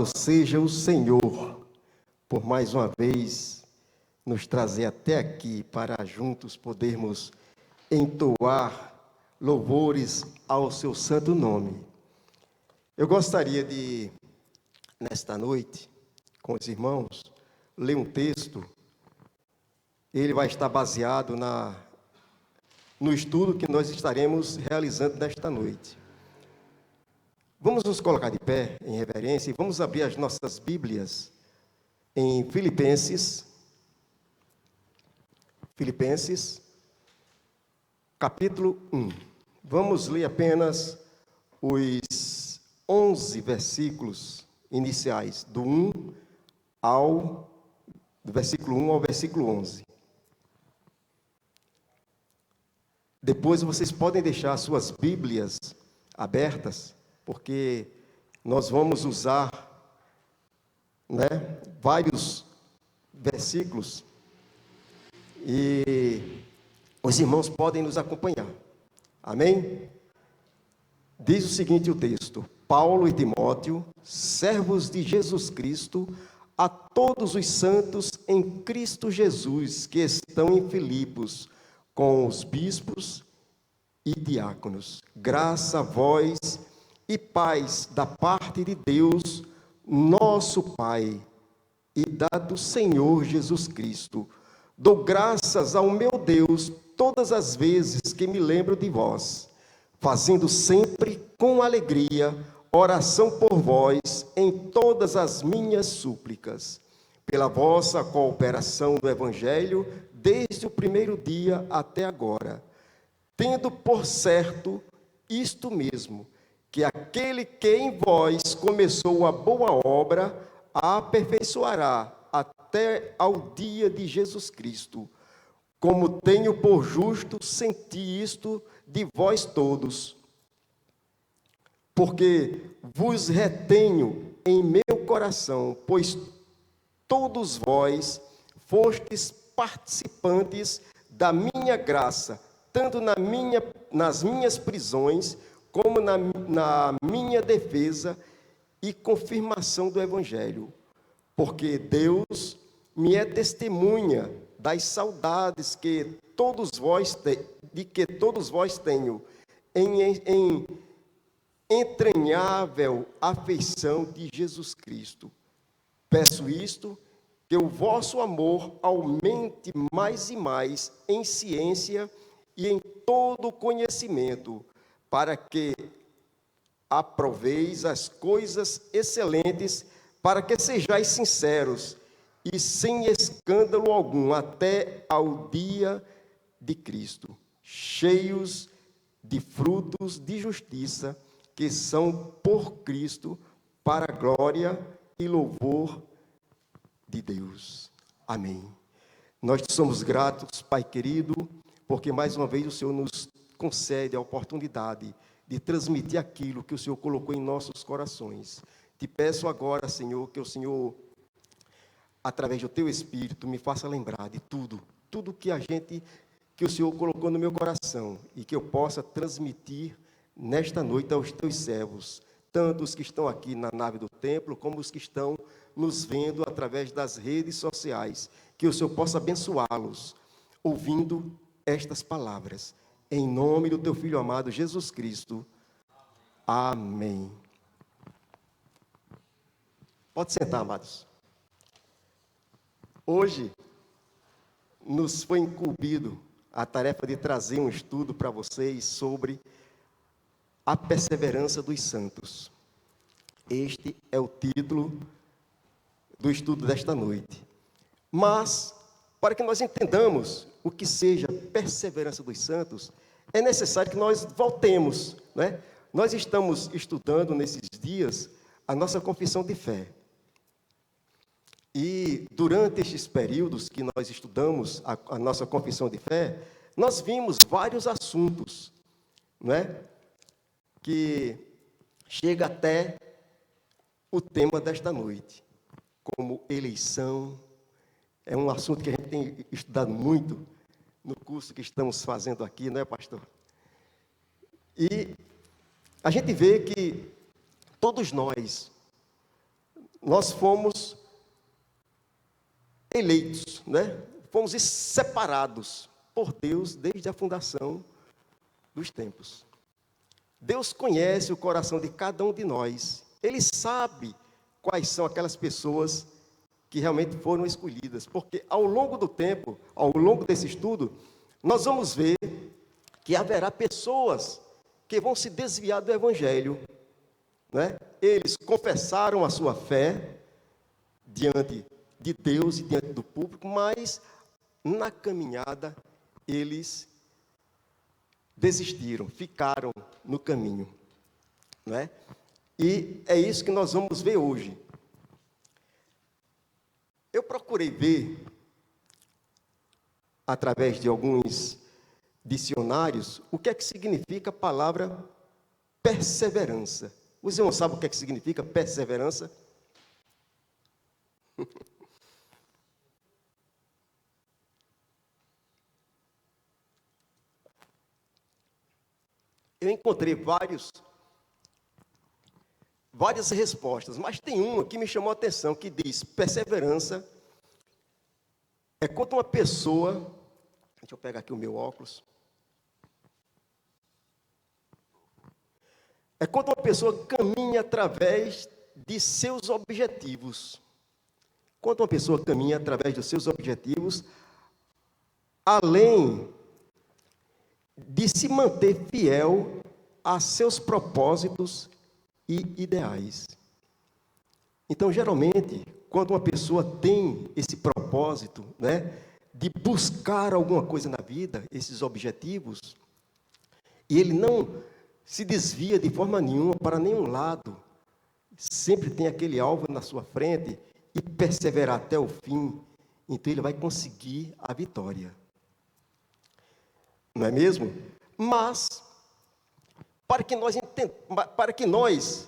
Seja o Senhor, por mais uma vez nos trazer até aqui para juntos podermos entoar louvores ao seu santo nome. Eu gostaria de, nesta noite, com os irmãos, ler um texto. Ele vai estar baseado no estudo que nós estaremos realizando nesta noite. Vamos nos colocar de pé em reverência e vamos abrir as nossas Bíblias em Filipenses, capítulo 1. Vamos ler apenas os 11 versículos iniciais, do versículo 1 ao versículo 11. Depois vocês podem deixar suas Bíblias abertas, porque nós vamos usar, vários versículos e os irmãos podem nos acompanhar. Amém? Diz o seguinte o texto: Paulo e Timóteo, servos de Jesus Cristo, a todos os santos em Cristo Jesus que estão em Filipos, com os bispos e diáconos. Graça a vós e paz da parte de Deus, nosso Pai, e da do Senhor Jesus Cristo. Dou graças ao meu Deus todas as vezes que me lembro de vós, fazendo sempre com alegria oração por vós em todas as minhas súplicas, pela vossa cooperação no Evangelho, desde o primeiro dia até agora, tendo por certo isto mesmo, que aquele que em vós começou a boa obra, a aperfeiçoará até ao dia de Jesus Cristo. Como tenho por justo sentir isto de vós todos, porque vos retenho em meu coração, pois todos vós fostes participantes da minha graça, tanto nas minhas prisões, como na minha defesa e confirmação do Evangelho. Porque Deus me é testemunha das saudades de que todos vós tenho, em entranhável afeição de Jesus Cristo. Peço isto, que o vosso amor aumente mais e mais em ciência e em todo conhecimento, para que aproveis as coisas excelentes, para que sejais sinceros e sem escândalo algum, até ao dia de Cristo, cheios de frutos de justiça, que são por Cristo, para a glória e louvor de Deus. Amém. Nós te somos gratos, Pai querido, porque mais uma vez o Senhor nos concede a oportunidade de transmitir aquilo que o Senhor colocou em nossos corações. Te peço agora, Senhor, que o Senhor, através do Teu Espírito, me faça lembrar de tudo que o Senhor colocou no meu coração, e que eu possa transmitir nesta noite aos Teus servos, tanto os que estão aqui na nave do templo, como os que estão nos vendo através das redes sociais, que o Senhor possa abençoá-los, ouvindo estas palavras, em nome do Teu Filho amado, Jesus Cristo. Amém. Pode sentar, amados. Hoje, nos foi incumbido a tarefa de trazer um estudo para vocês sobre a perseverança dos santos. Este é o título do estudo desta noite. Mas, para que nós entendamos o que seja perseverança dos santos, é necessário que nós voltemos, Nós estamos estudando nesses dias a nossa confissão de fé. E durante estes períodos que nós estudamos a nossa confissão de fé, nós vimos vários assuntos, que chega até o tema desta noite, como eleição. É um assunto que a gente tem estudado muito no curso que estamos fazendo aqui, não é, pastor? E a gente vê que todos nós nós fomos eleitos, né? Fomos separados por Deus desde a fundação dos tempos. Deus conhece o coração de cada um de nós. Ele sabe quais são aquelas pessoas que realmente foram escolhidas, porque ao longo do tempo, ao longo desse estudo, nós vamos ver que haverá pessoas que vão se desviar do Evangelho, né? Eles confessaram a sua fé diante de Deus e diante do público, mas na caminhada eles desistiram, ficaram no caminho, não é? E é isso que nós vamos ver hoje. Eu procurei ver, através de alguns dicionários, o que é que significa a palavra perseverança. Os irmãos sabem o que é que significa perseverança? Eu encontrei várias respostas, mas tem uma que me chamou a atenção, que diz: perseverança é quando uma pessoa, deixa eu pegar aqui o meu óculos, é quando uma pessoa caminha através de seus objetivos. Quando uma pessoa caminha através dos seus objetivos, além de se manter fiel a seus propósitos e ideais. Então, geralmente, quando uma pessoa tem esse propósito, né, de buscar alguma coisa na vida, esses objetivos, e ele não se desvia de forma nenhuma para nenhum lado, sempre tem aquele alvo na sua frente e perseverar até o fim, então ele vai conseguir a vitória. Não é mesmo? Mas, para que nós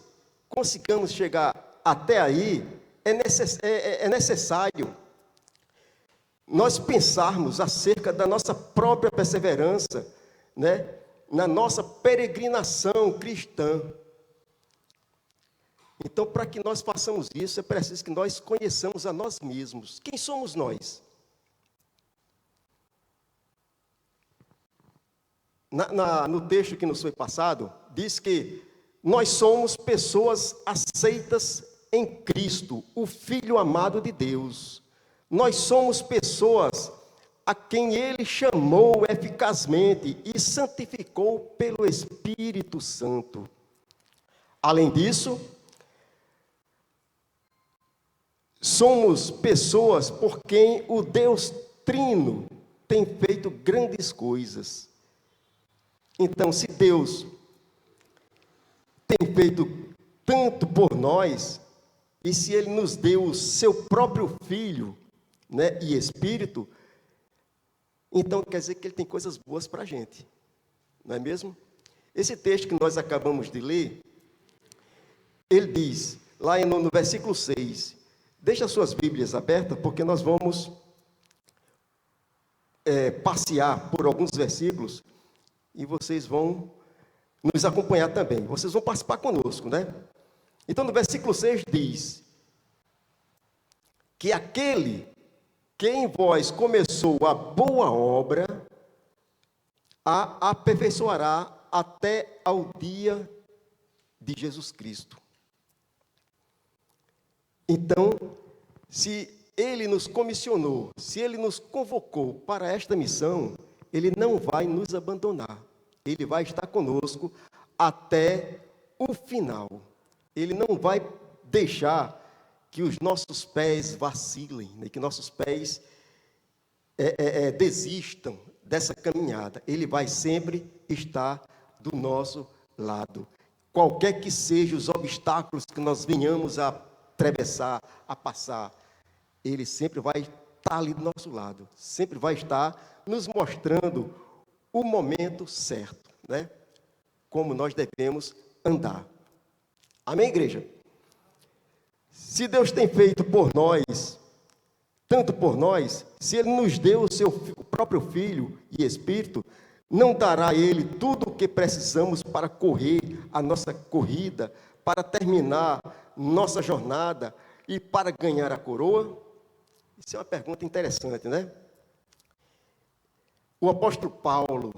consigamos chegar até aí, é necessário nós pensarmos acerca da nossa própria perseverança, né, na nossa peregrinação cristã. Então, para que nós façamos isso, é preciso que nós conheçamos a nós mesmos. Quem somos nós? No texto que nos foi passado, diz que nós somos pessoas aceitas em Cristo, o Filho amado de Deus. Nós somos pessoas a quem Ele chamou eficazmente e santificou pelo Espírito Santo. Além disso, somos pessoas por quem o Deus Trino tem feito grandes coisas. Então, se Deus tem feito tanto por nós, e se Ele nos deu o seu próprio Filho, né, e Espírito, então quer dizer que Ele tem coisas boas para a gente, não é mesmo? Esse texto que nós acabamos de ler, ele diz, lá no versículo 6, deixa suas Bíblias abertas, porque nós vamos passear por alguns versículos, e vocês vão nos acompanhar também. Vocês vão participar conosco, né? Então, no versículo 6 diz que aquele que em vós começou a boa obra, a aperfeiçoará até ao dia de Jesus Cristo. Então, se Ele nos comissionou, se Ele nos convocou para esta missão, Ele não vai nos abandonar. Ele vai estar conosco até o final. Ele não vai deixar que os nossos pés vacilem, né? Que nossos pés desistam dessa caminhada. Ele vai sempre estar do nosso lado. Qualquer que sejam os obstáculos que nós venhamos a atravessar, a passar, Ele sempre vai estar ali do nosso lado. Sempre vai estar nos mostrando o momento certo, né? Como nós devemos andar. Amém, igreja? Se Deus tem feito por nós, tanto por nós, se Ele nos deu o seu próprio Filho e Espírito, não dará a Ele tudo o que precisamos para correr a nossa corrida, para terminar nossa jornada e para ganhar a coroa? Isso é uma pergunta interessante, né? O apóstolo Paulo,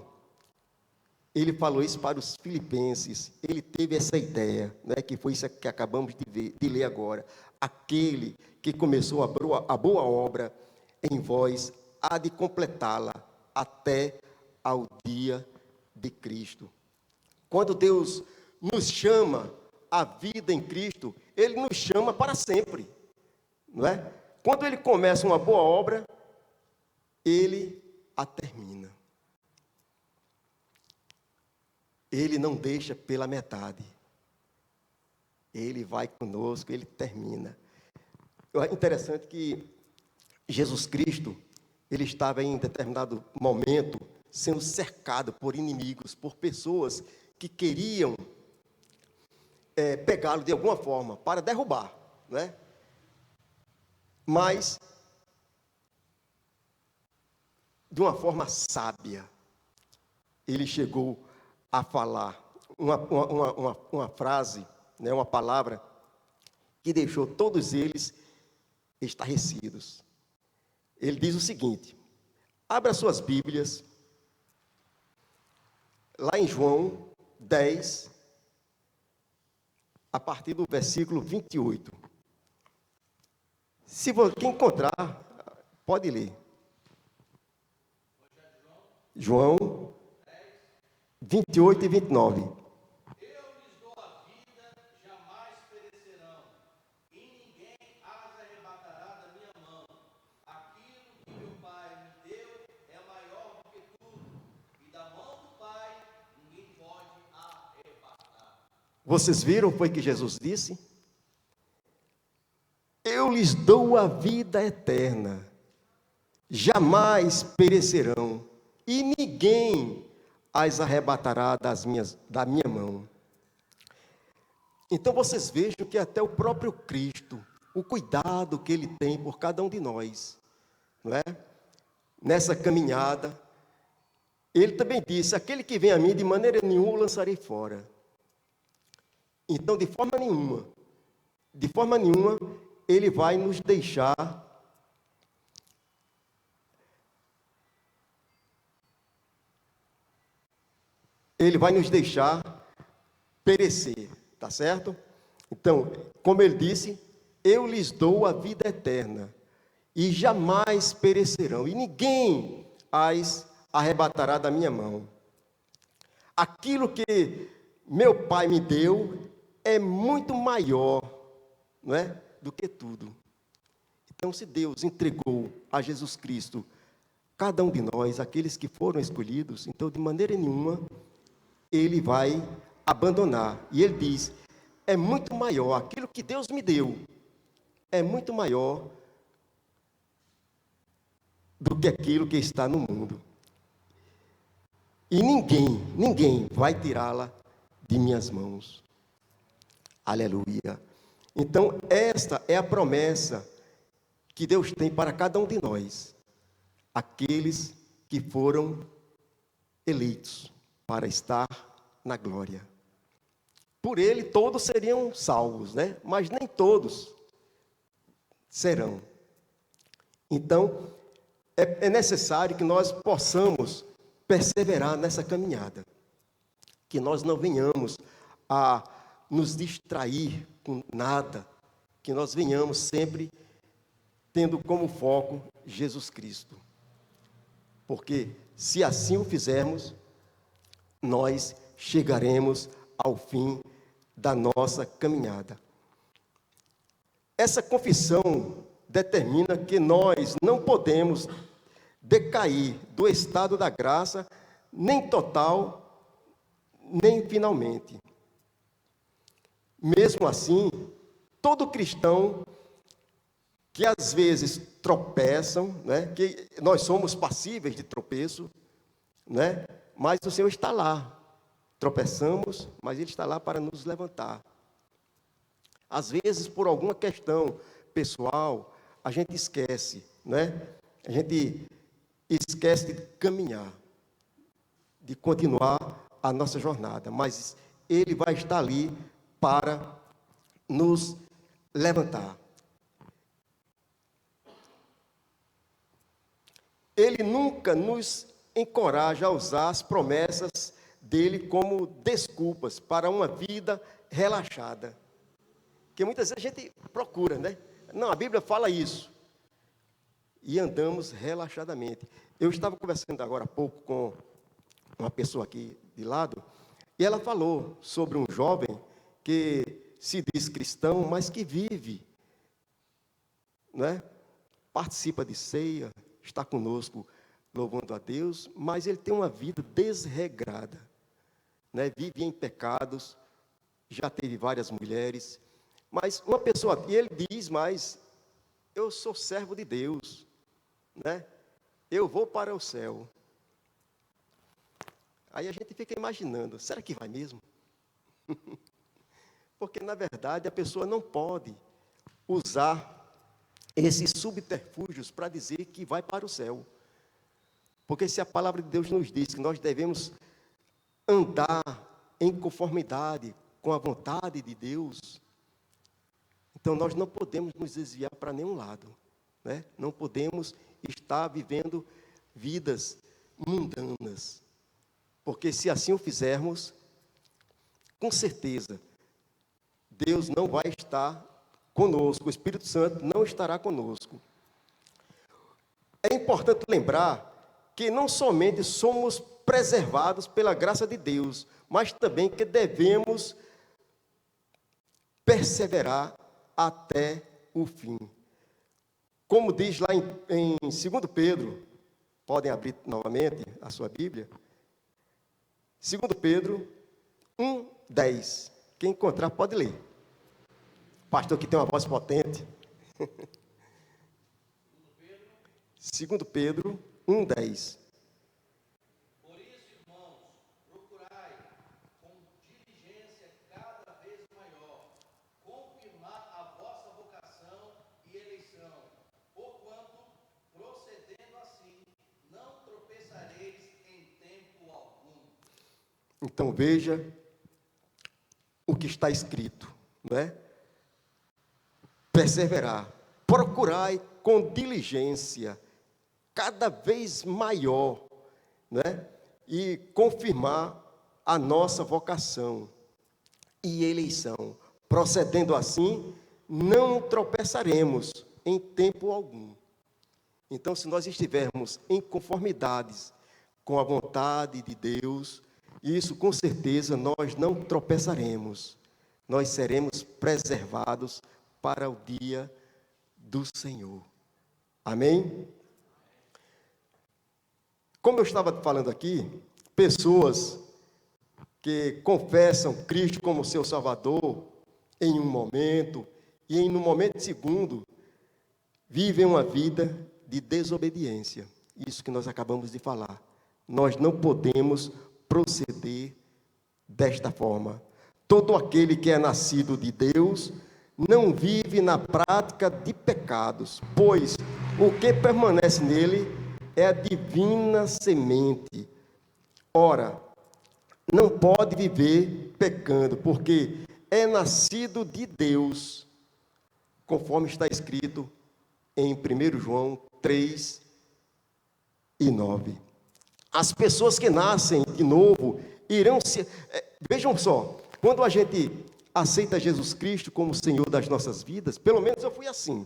ele falou isso para os filipenses, ele teve essa ideia, né, que foi isso que acabamos de ler agora. Aquele que começou a boa obra em vós, há de completá-la até ao dia de Cristo. Quando Deus nos chama à vida em Cristo, Ele nos chama para sempre, não é? Quando Ele começa uma boa obra, Ele a termina. Ele não deixa pela metade. Ele vai conosco, Ele termina. É interessante que Jesus Cristo, Ele estava em determinado momento sendo cercado por inimigos, por pessoas que queriam pegá-lo de alguma forma, para derrubar, né? Mas, de uma forma sábia, Ele chegou a falar uma frase, né, uma palavra, que deixou todos eles estarrecidos. Ele diz o seguinte, abra suas Bíblias, lá em João 10, a partir do versículo 28. Se quem encontrar, pode ler. João 28 e 29. Eu lhes dou a vida, jamais perecerão, e ninguém as arrebatará da minha mão. Aquilo que meu Pai me deu é maior do que tudo, e da mão do Pai ninguém pode arrebatar. Vocês viram foi que Jesus disse? Eu lhes dou a vida eterna, jamais perecerão, e ninguém as arrebatará da minha mão. Então vocês vejam que até o próprio Cristo, o cuidado que Ele tem por cada um de nós, não é? Nessa caminhada, Ele também disse, aquele que vem a mim, de maneira nenhuma o lançarei fora. Então, de forma nenhuma, Ele vai nos deixar perecer, tá certo? Então, como ele disse, eu lhes dou a vida eterna, e jamais perecerão, e ninguém as arrebatará da minha mão. Aquilo que meu Pai me deu é muito maior, não é, do que tudo. Então, se Deus entregou a Jesus Cristo cada um de nós, aqueles que foram escolhidos, então, de maneira nenhuma, Ele vai abandonar. E Ele diz, é muito maior, aquilo que Deus me deu, é muito maior do que aquilo que está no mundo. E ninguém vai tirá-la de minhas mãos. Aleluia. Então, esta é a promessa que Deus tem para cada um de nós, aqueles que foram eleitos para estar na glória. Por Ele todos seriam salvos, né? Mas nem todos serão. Então, é necessário que nós possamos perseverar nessa caminhada, que nós não venhamos a nos distrair com nada, que nós venhamos sempre tendo como foco Jesus Cristo. Porque se assim o fizermos, nós chegaremos ao fim da nossa caminhada. Essa confissão determina que nós não podemos decair do estado da graça, nem total, nem finalmente. Mesmo assim, todo cristão que às vezes tropeçam, né, que nós somos passíveis de tropeço, né, mas o Senhor está lá. Tropeçamos, mas Ele está lá para nos levantar. Às vezes, por alguma questão pessoal, a gente esquece, né? A gente esquece de caminhar, de continuar a nossa jornada, mas Ele vai estar ali para nos levantar. ele nunca nos encoraja a usar as promessas dele como desculpas para uma vida relaxada. Porque muitas vezes a gente procura, né? Não, a Bíblia fala isso. E andamos relaxadamente. Eu estava conversando agora há pouco com uma pessoa aqui de lado, e ela falou sobre um jovem que se diz cristão, mas que vive, né? Participa de ceia, está conosco louvando a Deus, mas ele tem uma vida desregrada, né? Vive em pecados, já teve várias mulheres, mas uma pessoa, e ele diz, mas eu sou servo de Deus, né? Eu vou para o céu. Aí a gente fica imaginando, será que vai mesmo? Porque, na verdade, a pessoa não pode usar esses subterfúgios para dizer que vai para o céu. Porque se a palavra de Deus nos diz que nós devemos andar em conformidade com a vontade de Deus, então nós não podemos nos desviar para nenhum lado, né? Não podemos estar vivendo vidas mundanas. Porque se assim o fizermos, com certeza, Deus não vai estar conosco, o Espírito Santo não estará conosco. É importante lembrar que não somente somos preservados pela graça de Deus, mas também que devemos perseverar até o fim. Como diz lá em 2 Pedro, podem abrir novamente a sua Bíblia, 2 Pedro 1:10. Quem encontrar pode ler. Pastor que tem uma voz potente. 2 Pedro 1:10. Por isso, irmãos, procurai com diligência cada vez maior confirmar a vossa vocação e eleição, porquanto, procedendo assim, não tropeçareis em tempo algum. Então veja o que está escrito, não é? Perseverar, procurai com diligência, cada vez maior, né? E confirmar a nossa vocação e eleição. Procedendo assim, não tropeçaremos em tempo algum. Então, se nós estivermos em conformidades com a vontade de Deus, isso com certeza nós não tropeçaremos. Nós seremos preservados para o dia do Senhor. Amém? Como eu estava falando aqui, pessoas que confessam Cristo como seu Salvador em um momento e em um momento segundo, vivem uma vida de desobediência. Isso que nós acabamos de falar. Nós não podemos proceder desta forma. Todo aquele que é nascido de Deus não vive na prática de pecados, pois o que permanece nele é a divina semente. Ora, não pode viver pecando, porque é nascido de Deus, conforme está escrito em 1 João 3:9. As pessoas que nascem de novo irão se... Vejam só, quando a gente aceita Jesus Cristo como Senhor das nossas vidas, pelo menos eu fui assim,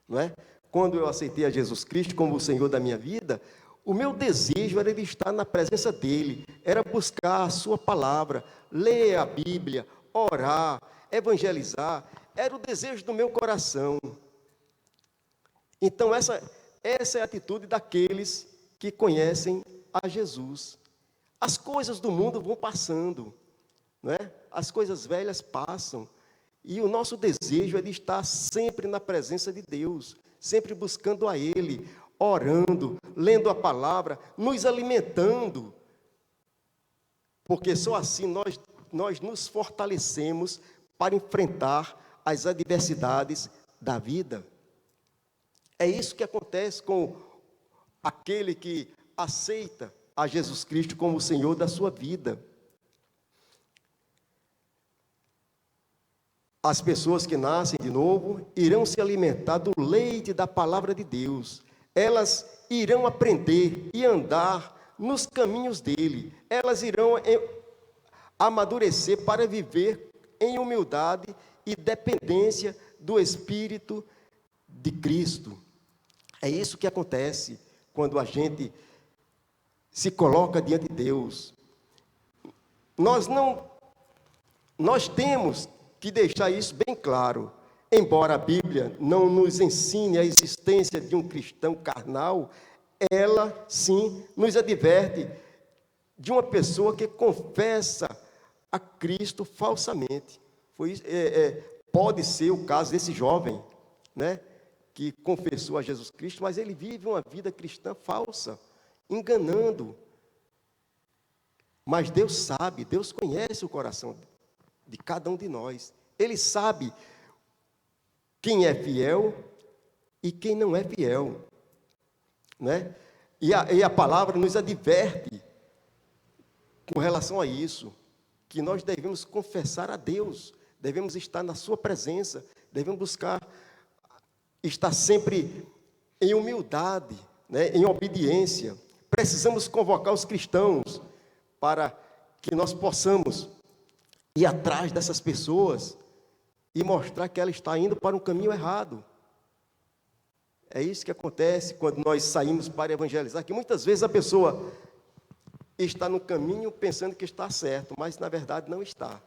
não é? Quando eu aceitei a Jesus Cristo como o Senhor da minha vida, o meu desejo era de estar na presença dEle, era buscar a sua palavra, ler a Bíblia, orar, evangelizar, era o desejo do meu coração. Então essa é a atitude daqueles que conhecem a Jesus. As coisas do mundo vão passando, não é? As coisas velhas passam, e o nosso desejo é de estar sempre na presença de Deus, sempre buscando a Ele, orando, lendo a palavra, nos alimentando, porque só assim nós nos fortalecemos para enfrentar as adversidades da vida. É isso que acontece com aquele que aceita a Jesus Cristo como o Senhor da sua vida. As pessoas que nascem de novo irão se alimentar do leite da palavra de Deus. elas irão aprender e andar nos caminhos dele. Elas irão amadurecer para viver em humildade e dependência do Espírito de Cristo. É isso que acontece quando a gente se coloca diante de Deus. Nós temos que deixar isso bem claro. Embora a Bíblia não nos ensine a existência de um cristão carnal, ela sim nos adverte de uma pessoa que confessa a Cristo falsamente. Pode ser o caso desse jovem, né, que confessou a Jesus Cristo, mas ele vive uma vida cristã falsa, enganando. Mas Deus sabe, Deus conhece o coração de cada um de nós. Ele sabe quem é fiel e quem não é fiel, né? E a palavra nos adverte com relação a isso, que nós devemos confessar a Deus, devemos estar na sua presença, devemos buscar estar sempre em humildade, né, em obediência. Precisamos convocar os cristãos para que nós possamos ir atrás dessas pessoas e mostrar que ela está indo para um caminho errado. É isso que acontece quando nós saímos para evangelizar, que muitas vezes a pessoa está no caminho pensando que está certo, mas na verdade não está.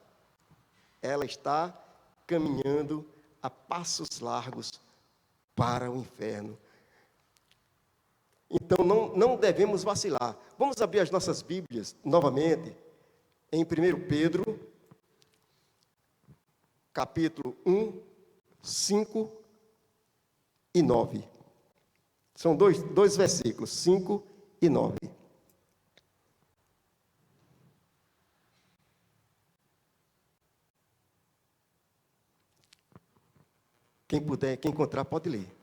Ela está caminhando a passos largos para o inferno. Então não devemos vacilar. Vamos abrir as nossas Bíblias novamente em 1 Pedro, capítulo 1, 5 e 9. São dois versículos, 5 e 9. Quem puder, quem encontrar, pode ler.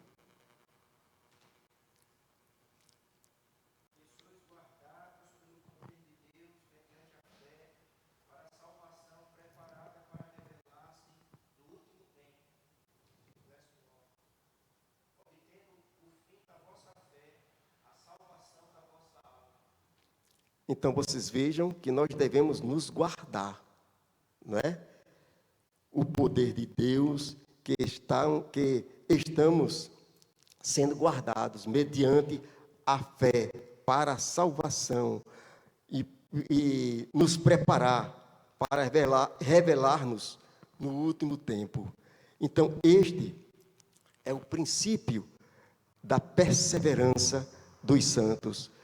Então, vocês vejam que nós devemos nos guardar, não é? O poder de Deus que estamos sendo guardados mediante a fé para a salvação e nos preparar para revelar-nos no último tempo. Então, este é o princípio da perseverança dos santos.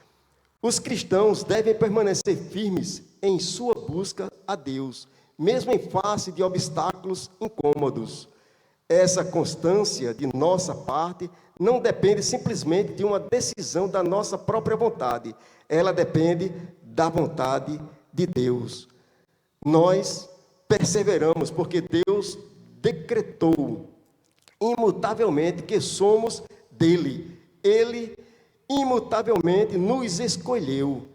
Os cristãos devem permanecer firmes em sua busca a Deus, mesmo em face de obstáculos incômodos. Essa constância de nossa parte não depende simplesmente de uma decisão da nossa própria vontade. Ela depende da vontade de Deus. Nós perseveramos porque Deus decretou imutavelmente que somos dele. Ele imutavelmente nos escolheu.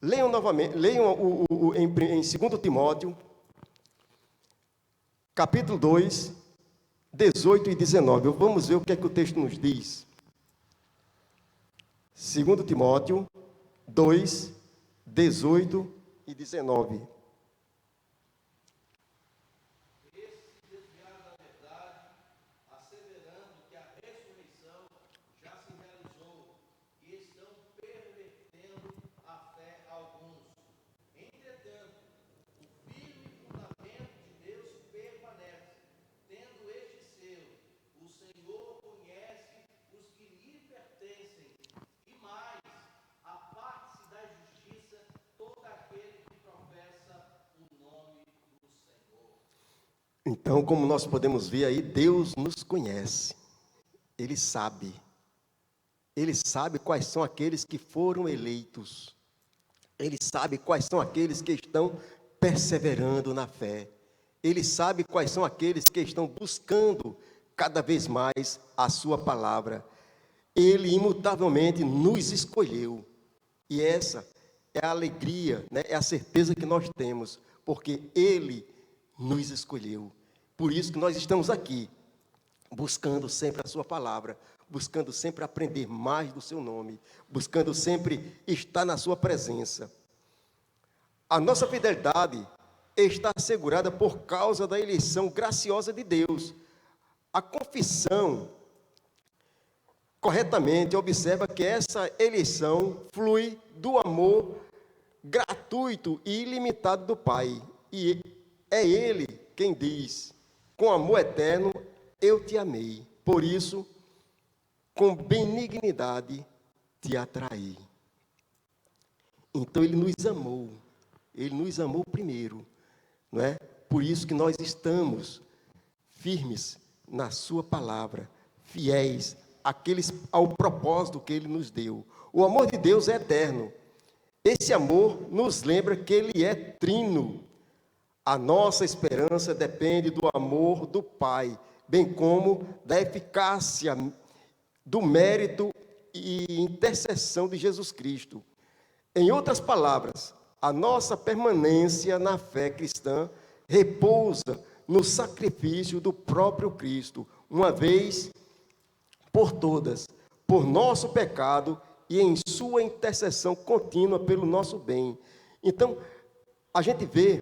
Leiam novamente, em 2 Timóteo, capítulo 2, 18 e 19. Vamos ver o que é que o texto nos diz. 2 Timóteo 2, 18 e 19. Então, como nós podemos ver aí, Deus nos conhece. Ele sabe quais são aqueles que foram eleitos. Ele sabe quais são aqueles que estão perseverando na fé. Ele sabe quais são aqueles que estão buscando cada vez mais a sua palavra. Ele imutavelmente nos escolheu. E essa é a alegria, né? É a certeza que nós temos, porque Ele nos escolheu. Por isso que nós estamos aqui, buscando sempre a sua palavra, buscando sempre aprender mais do seu nome, buscando sempre estar na sua presença. A nossa fidelidade está assegurada por causa da eleição graciosa de Deus. A confissão corretamente observa que essa eleição flui do amor gratuito e ilimitado do Pai. E é Ele quem diz: com amor eterno eu te amei, por isso, com benignidade te atraí. Então Ele nos amou primeiro, não é? Por isso que nós estamos firmes na sua palavra, fiéis ao propósito que Ele nos deu. O amor de Deus é eterno. Esse amor nos lembra que Ele é trino. A nossa esperança depende do amor do Pai, bem como da eficácia, do mérito e intercessão de Jesus Cristo. Em outras palavras, a nossa permanência na fé cristã repousa no sacrifício do próprio Cristo, uma vez por todas, por nosso pecado e em sua intercessão contínua pelo nosso bem. Então, a gente vê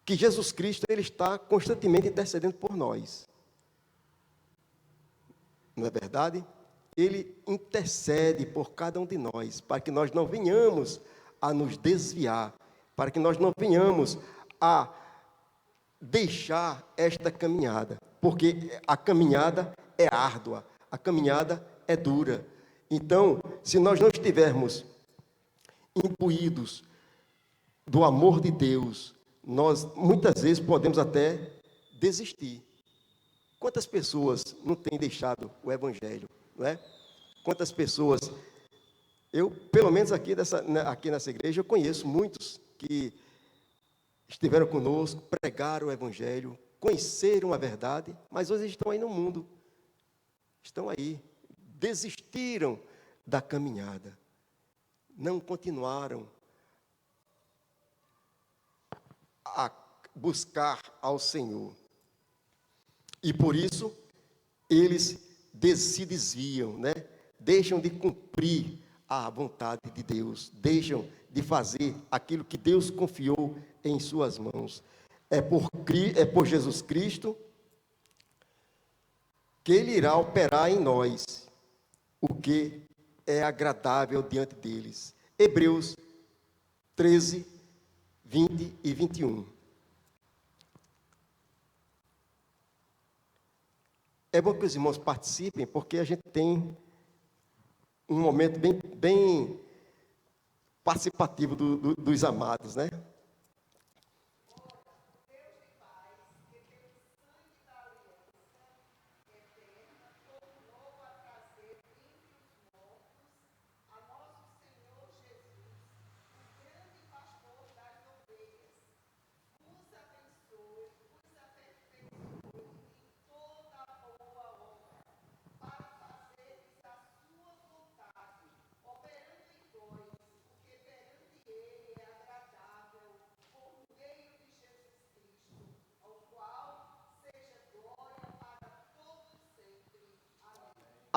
que Jesus Cristo ele está constantemente intercedendo por nós. Não é verdade? Ele intercede por cada um de nós, para que nós não venhamos a nos desviar, para que nós não venhamos a deixar esta caminhada, porque a caminhada é árdua, a caminhada é dura. Então, se nós não estivermos imbuídos do amor de Deus, nós muitas vezes podemos até desistir. Quantas pessoas não têm deixado o Evangelho, não é? Quantas pessoas, eu, pelo menos aqui nessa igreja, eu conheço muitos que estiveram conosco, pregaram o Evangelho, conheceram a verdade, mas hoje estão aí no mundo, estão aí, desistiram da caminhada, não continuaram a buscar ao Senhor. E por isso, eles se desviam, né? Deixam de cumprir a vontade de Deus, deixam de fazer aquilo que Deus confiou em suas mãos. É por Jesus Cristo que Ele irá operar em nós o que é agradável diante deles. Hebreus 13, 20 e 21. É bom que os irmãos participem, porque a gente tem um momento bem participativo dos amados, né?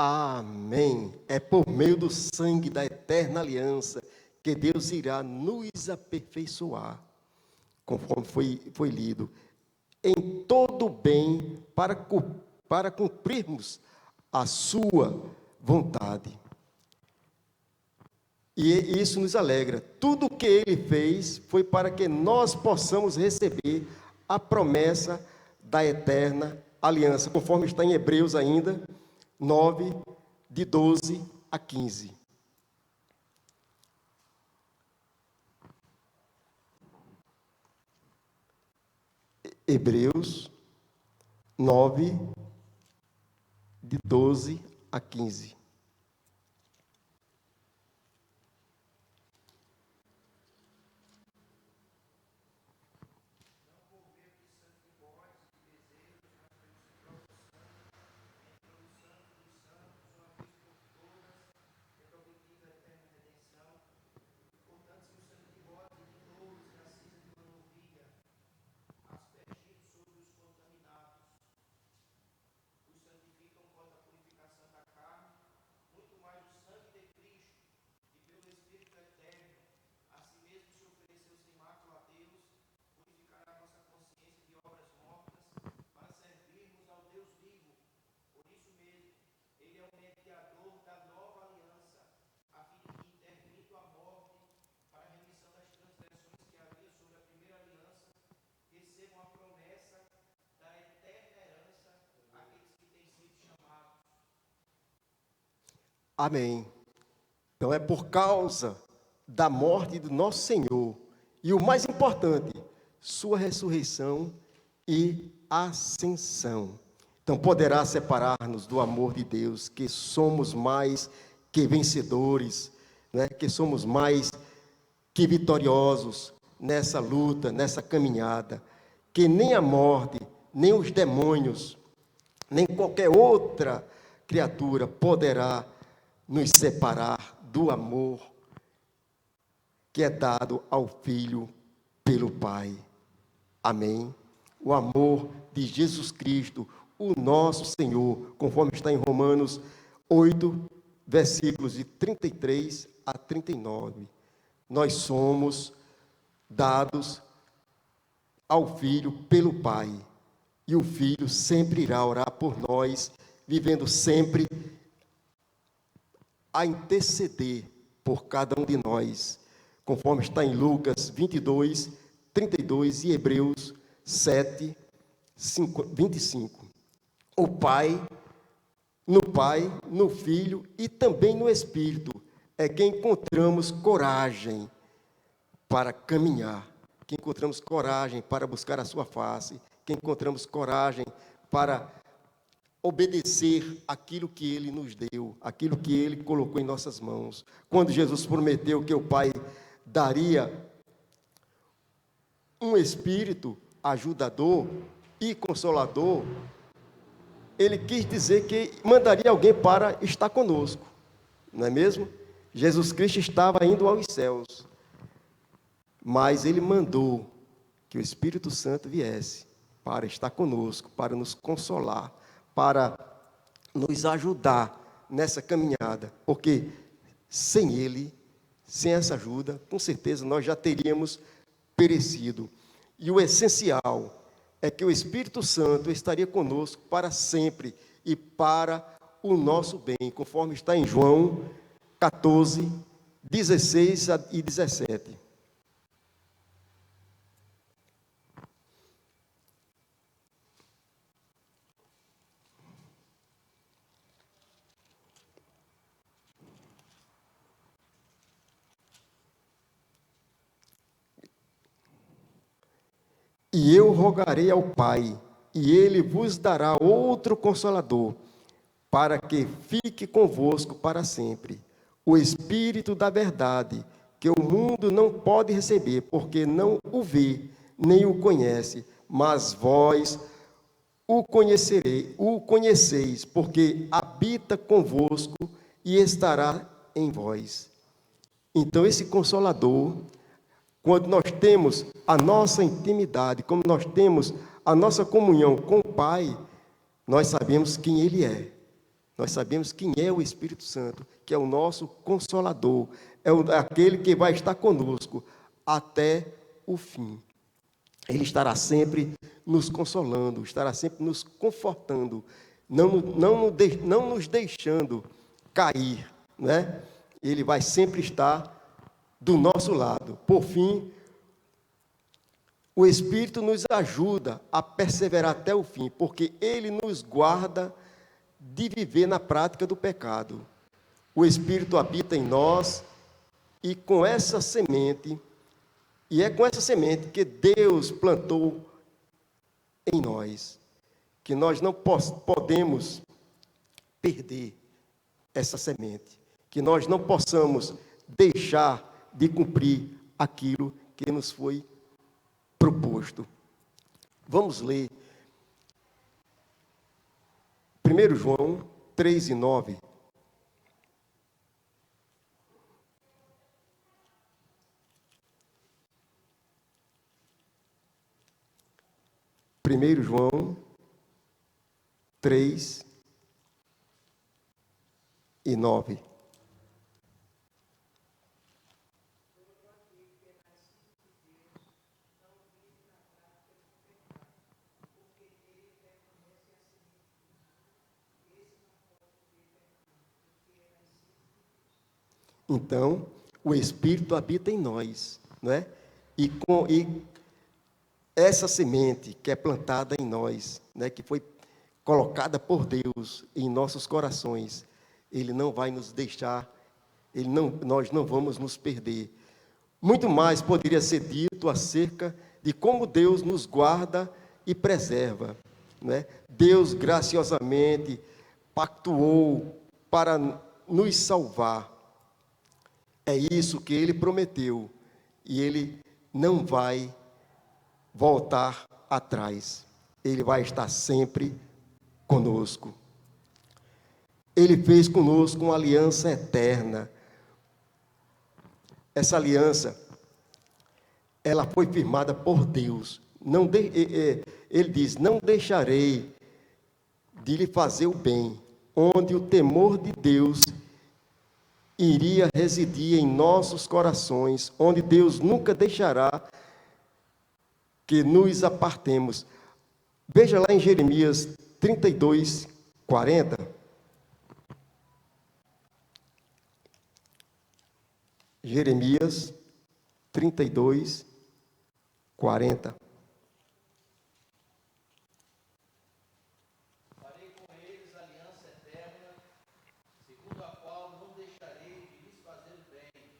Amém. É por meio do sangue da eterna aliança que Deus irá nos aperfeiçoar, conforme foi lido, em todo o bem para cumprirmos a sua vontade. E isso nos alegra. Tudo o que Ele fez foi para que nós possamos receber a promessa da eterna aliança, conforme está em Hebreus ainda, 9, de 12 a 15. Hebreus 9, de 12 a 15. mediador da nova aliança, a fim de que, intervindo a morte para a remissão das transgressões que havia sobre a primeira aliança, recebam a promessa da eterna herança àqueles que têm sido chamados. Amém. Então é por causa da morte do nosso Senhor e o mais importante, sua ressurreição e ascensão. Então poderá separar-nos do amor de Deus, que somos mais que vencedores, né? Que somos mais que vitoriosos nessa luta, nessa caminhada, que nem a morte, nem os demônios, nem qualquer outra criatura poderá nos separar do amor que é dado ao Filho pelo Pai. Amém? O amor de Jesus Cristo, o nosso Senhor, conforme está em Romanos 8, versículos de 33 a 39. Nós somos dados ao Filho pelo Pai, e o Filho sempre irá orar por nós, vivendo sempre a interceder por cada um de nós, conforme está em Lucas 22, 32 e Hebreus 7, 25. O Pai, no Filho e também no Espírito, é que encontramos coragem para caminhar, que encontramos coragem para buscar a sua face, que encontramos coragem para obedecer aquilo que Ele nos deu, aquilo que Ele colocou em nossas mãos. Quando Jesus prometeu que o Pai daria um Espírito ajudador e consolador, Ele quis dizer que mandaria alguém para estar conosco, não é mesmo? Jesus Cristo estava indo aos céus, mas Ele mandou que o Espírito Santo viesse para estar conosco, para nos consolar, para nos ajudar nessa caminhada, porque sem Ele, sem essa ajuda, com certeza nós já teríamos perecido. E o essencial é que o Espírito Santo estaria conosco para sempre e para o nosso bem, conforme está em João 14, 16 e 17. E eu rogarei ao Pai, e Ele vos dará outro Consolador, para que fique convosco para sempre. O Espírito da verdade, que o mundo não pode receber, porque não o vê, nem o conhece, mas vós o conheceis, porque habita convosco e estará em vós. Então, esse Consolador, quando nós temos a nossa intimidade, como nós temos a nossa comunhão com o Pai, nós sabemos quem Ele é. Nós sabemos quem é o Espírito Santo, que é o nosso Consolador, aquele que vai estar conosco até o fim. Ele estará sempre nos consolando, estará sempre nos confortando, não nos deixando cair, né? Ele vai sempre estar do nosso lado. Por fim, o Espírito nos ajuda a perseverar até o fim, porque Ele nos guarda de viver na prática do pecado. O Espírito habita em nós e com essa semente, e é com essa semente que Deus plantou em nós, que nós não podemos perder essa semente, que nós não possamos deixar de cumprir aquilo que nos foi proposto. Vamos ler 1 João 3 e 9. Primeiro João 3 e 9. Então, o Espírito habita em nós, não é? E essa semente que é plantada em nós, né, que foi colocada por Deus em nossos corações, Ele não vai nos deixar, nós não vamos nos perder. Muito mais poderia ser dito acerca de como Deus nos guarda e preserva, né? Deus graciosamente pactuou para nos salvar. É isso que Ele prometeu e Ele não vai voltar atrás. Ele vai estar sempre conosco. Ele fez conosco uma aliança eterna. Essa aliança, ela foi firmada por Deus. Ele diz: não deixarei de lhe fazer o bem, onde o temor de Deus iria residir em nossos corações, onde Deus nunca deixará que nos apartemos. Veja lá em Jeremias 32, 40. Jeremias 32, 40. Farei com eles aliança eterna, segundo a qual não deixarei de lhes fazer o bem,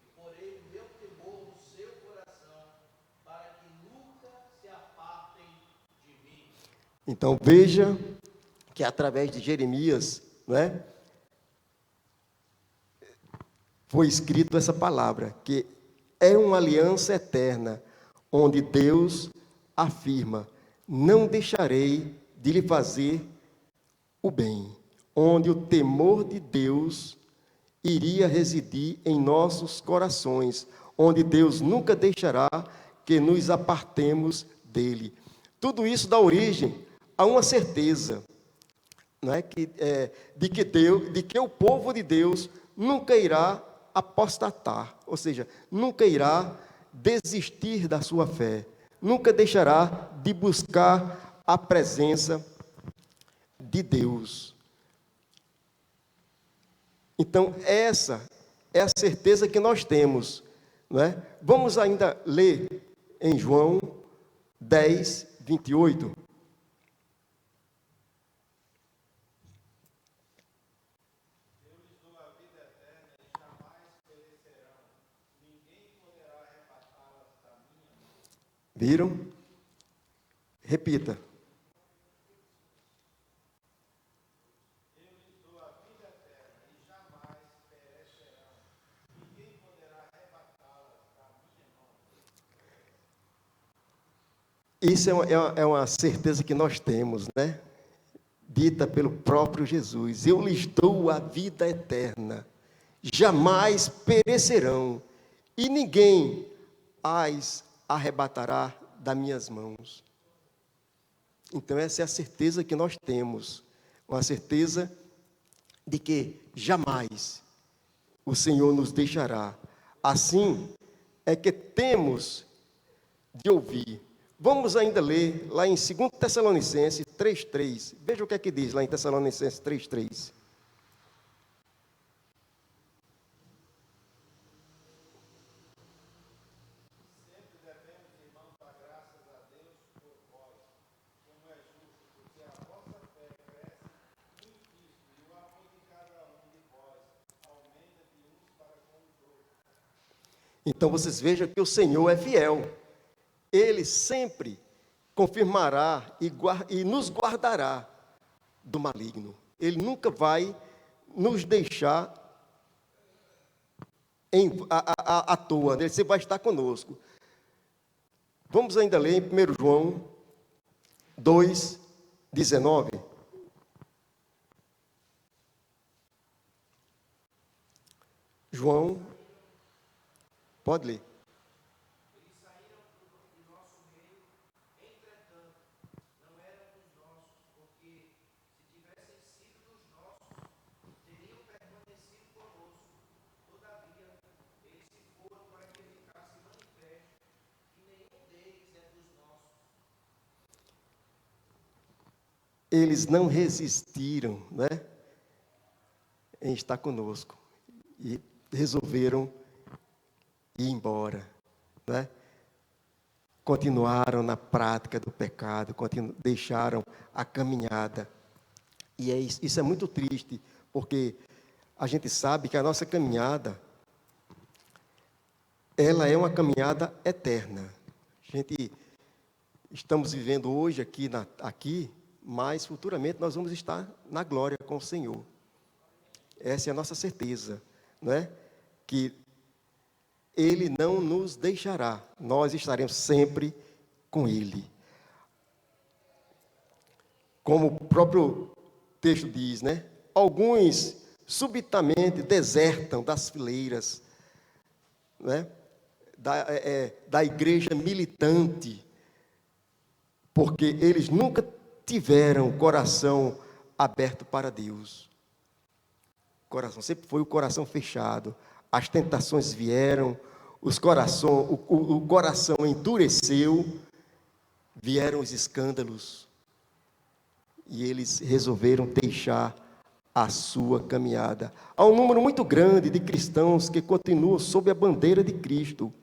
e porei o meu temor no seu coração, para que nunca se apartem de mim. Então veja que através de Jeremias, não é, foi escrito essa palavra, que é uma aliança eterna, onde Deus afirma: não deixarei de lhe fazer o bem, onde o temor de Deus iria residir em nossos corações, onde Deus nunca deixará que nos apartemos dele. Tudo isso dá origem a uma certeza, não é, de que o povo de Deus nunca irá apostatar, ou seja, nunca irá desistir da sua fé, nunca deixará de buscar a presença de Deus. Então, essa é a certeza que nós temos, não é? Vamos ainda ler em João 10, 28. Viram? Repita. Isso é uma certeza que nós temos, né? Dita pelo próprio Jesus: eu lhes dou a vida eterna, jamais perecerão, e ninguém as arrebatará das minhas mãos. Então, essa é a certeza que nós temos, uma certeza de que jamais o Senhor nos deixará. Assim é que temos de ouvir. Vamos ainda ler lá em 2 Tessalonicenses 3,3. Veja o que é que diz lá em Tessalonicenses 3,3. Então vocês vejam que o Senhor é fiel. Ele sempre confirmará e nos guardará do maligno. Ele nunca vai nos deixar à toa. Ele sempre vai estar conosco. Vamos ainda ler em 1 João 2, 19. João, pode ler. Eles não resistiram, né, em estar conosco. E resolveram ir embora, né? Continuaram na prática do pecado, deixaram a caminhada. E isso é muito triste, porque a gente sabe que a nossa caminhada, ela é uma caminhada eterna. Estamos vivendo hoje aqui, mas futuramente nós vamos estar na glória com o Senhor. Essa é a nossa certeza, não é? Que Ele não nos deixará, nós estaremos sempre com Ele. Como o próprio texto diz, né? Alguns subitamente desertam das fileiras, né? Da igreja militante, porque eles nunca tiveram o coração aberto para Deus. O coração sempre foi o coração fechado. As tentações vieram, o coração endureceu, vieram os escândalos, e eles resolveram deixar a sua caminhada. Há um número muito grande de cristãos que continuam sob a bandeira de Cristo,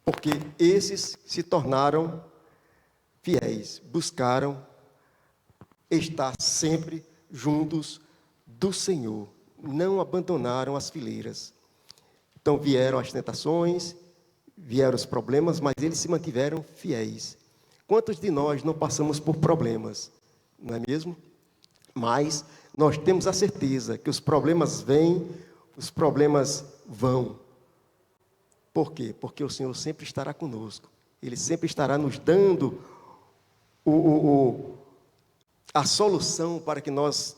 porque esses se tornaram fiéis, buscaram estar sempre juntos do Senhor, não abandonaram as fileiras. Então vieram as tentações, vieram os problemas, mas eles se mantiveram fiéis. Quantos de nós não passamos por problemas, não é mesmo? Mas nós temos a certeza que os problemas vêm, os problemas vão. Por quê? Porque o Senhor sempre estará conosco. Ele sempre estará nos dando a solução para que nós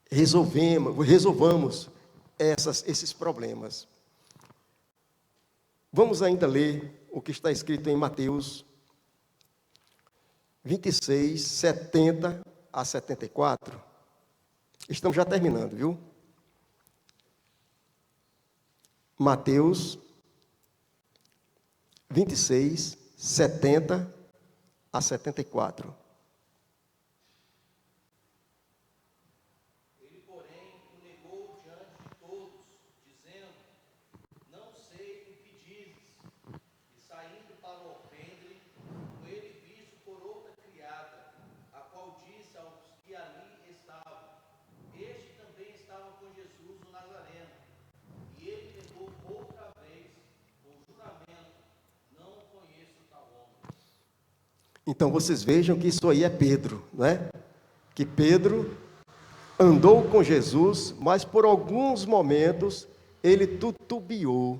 resolvamos esses problemas. Vamos ainda ler o que está escrito em Mateus 26, 70 a 74. Estamos já terminando, viu? Mateus 26, 70 a 74. Ele, porém, o negou diante de todos, dizendo: Não sei o que dizes. E saindo para o alpendre, foi ele visto por outra criada, a qual disse aos que ali estavam: Este também estava com Jesus o Nazareno. E ele negou outra vez, com juramento: Não conheço tal homem. Então vocês vejam que isso aí é Pedro, não é? Que Pedro andou com Jesus, mas por alguns momentos ele titubeou,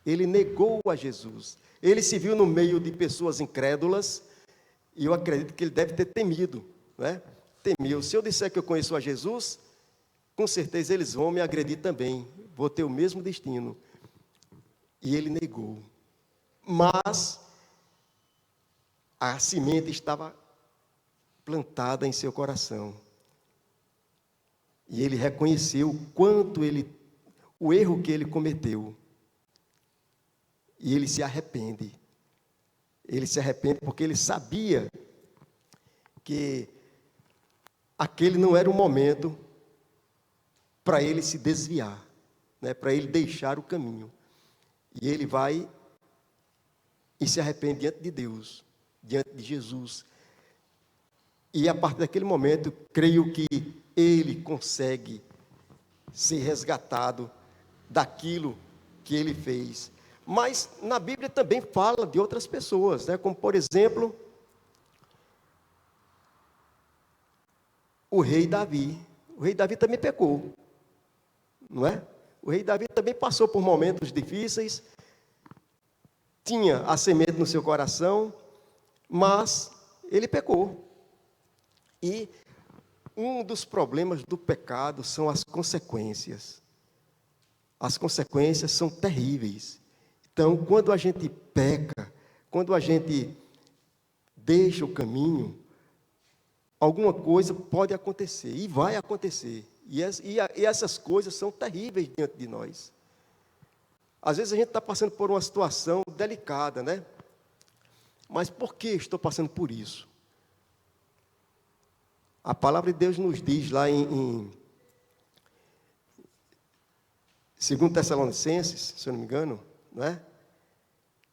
ele negou a Jesus. Ele se viu no meio de pessoas incrédulas, e eu acredito que ele deve ter temido, não é? Temeu. Se eu disser que eu conheço a Jesus, com certeza eles vão me agredir também, vou ter o mesmo destino. E ele negou. Mas a semente estava plantada em seu coração. E ele reconheceu o erro que ele cometeu. E ele se arrepende. Ele se arrepende porque ele sabia que aquele não era o momento para ele se desviar, né, para ele deixar o caminho. E ele vai e se arrepende diante de Deus, diante de Jesus. E a partir daquele momento, creio que ele consegue ser resgatado daquilo que ele fez. Mas na Bíblia também fala de outras pessoas, né? Como por exemplo, o rei Davi. O rei Davi também pecou, não é? O rei Davi também passou por momentos difíceis, tinha a semente no seu coração, mas ele pecou. E um dos problemas do pecado são as consequências. As consequências são terríveis. Então, quando a gente peca, quando a gente deixa o caminho, alguma coisa pode acontecer, e vai acontecer. E essas coisas são terríveis diante de nós. Às vezes a gente está passando por uma situação delicada, né? Mas por que estou passando por isso? A palavra de Deus nos diz lá em 2 Tessalonicenses, se eu não me engano, não é?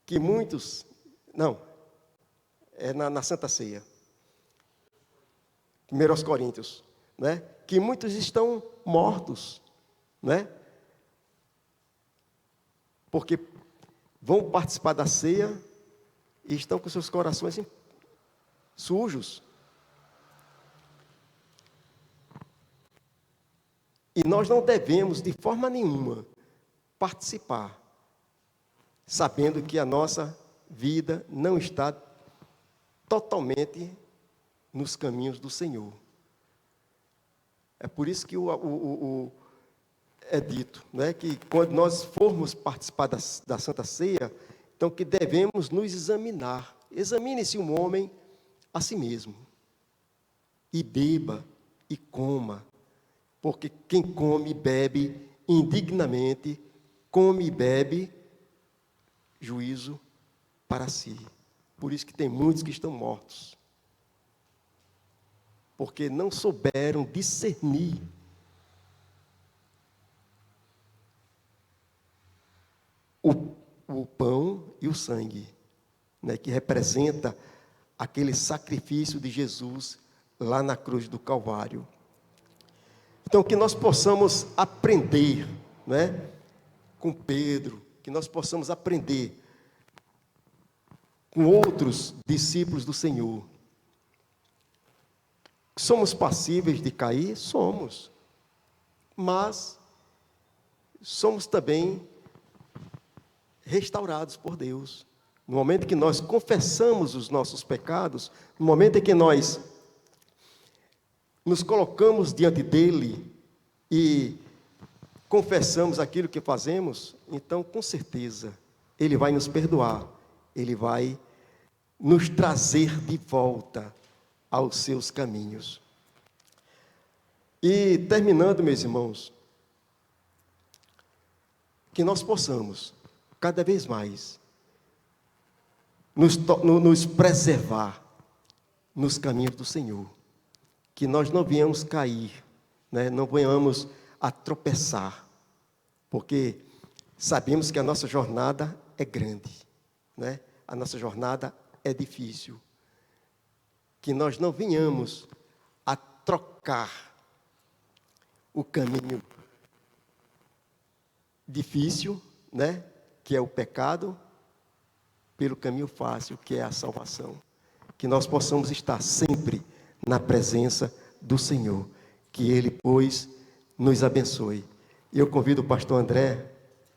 Que muitos, não, é na Santa Ceia, 1 Coríntios, não é? Que muitos estão mortos, não é? Porque vão participar da ceia e estão com seus corações sujos. E nós não devemos, de forma nenhuma, participar, sabendo que a nossa vida não está totalmente nos caminhos do Senhor. É por isso que é dito, né, que quando nós formos participar da Santa Ceia, então que devemos nos examinar. Examine-se um homem a si mesmo. E beba e coma. Porque quem come e bebe indignamente, come e bebe juízo para si. Por isso que tem muitos que estão mortos. Porque não souberam discernir o pão e o sangue, né, que representa aquele sacrifício de Jesus lá na cruz do Calvário. Então, que nós possamos aprender, né, com Pedro, que nós possamos aprender com outros discípulos do Senhor. Somos passíveis de cair? Somos. Mas somos também restaurados por Deus. No momento que nós confessamos os nossos pecados, no momento em que nós nos colocamos diante dele e confessamos aquilo que fazemos, então, com certeza, ele vai nos perdoar, ele vai nos trazer de volta aos seus caminhos. E, terminando, meus irmãos, que nós possamos, cada vez mais, nos preservar nos caminhos do Senhor. Que nós não venhamos cair, né? Não venhamos a tropeçar, porque sabemos que a nossa jornada é grande, né? A nossa jornada é difícil. Que nós não venhamos a trocar o caminho difícil, né? Que é o pecado, pelo caminho fácil, que é a salvação. Que nós possamos estar sempre na presença do Senhor. Que Ele, pois, nos abençoe. Eu convido o pastor André